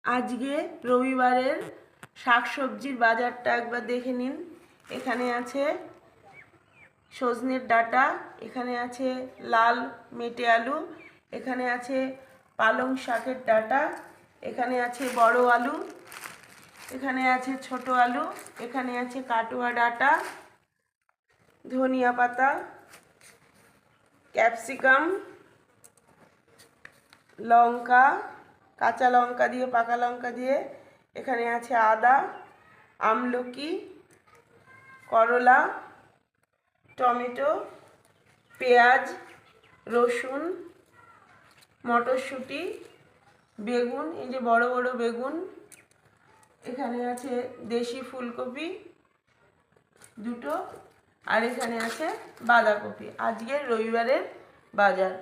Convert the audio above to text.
আজকে রবিবারের শাকসবজির বাজারটা একবার দেখে নিন। এখানে আছে সজনের ডাঁটা, এখানে আছে লাল মেটে আলু, এখানে আছে পালং শাকের ডাঁটা, এখানে আছে বড় আলু, এখানে আছে ছোট আলু, এখানে আছে কাটোয়া ডাঁটা, ধনিয়া পাতা, ক্যাপসিকাম, লঙ্কা, কাঁচা লঙ্কা দিয়ে পাকা লঙ্কা দিয়ে, এখানে আছে আদা, আমলকি, করলা, টমেটো, পেঁয়াজ, রসুন, মটরশুঁটি, বেগুন, এই যে বড় বড় বেগুন, এখানে আছে দেশি ফুলকপি দুটো, আর এখানে আছে বাঁধাকপি। আজকের রবিবারের বাজার।